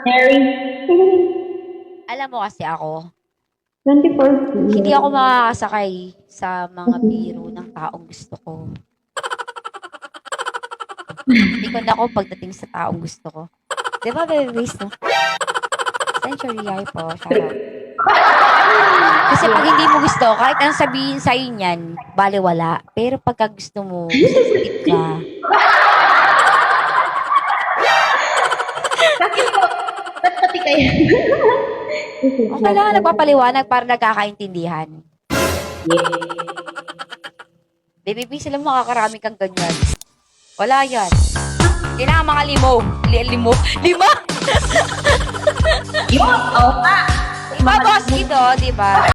Mary. Alam mo kasi ako, 24. hindi ako makakasakay sa mga biro ng taong gusto ko. Ikot ako pagdating sa taong gusto ko. Di ba, Bebe Grace, no? Century ay po, shoutout. Kasi pag hindi mo gusto, kahit anong sabihin sa'yo niyan, baliwala. Pero pagka gusto mo, sensitive ka. Bakit po? Ba't pati kayo? Okay lang, nagpapaliwanag para nagkakaintindihan. Baby B, sila makakarami kang ganyan. Wala yan. Kailangan mga limo. Limo? Lima? Yun! Oo nga! Iba boss ito, di ba?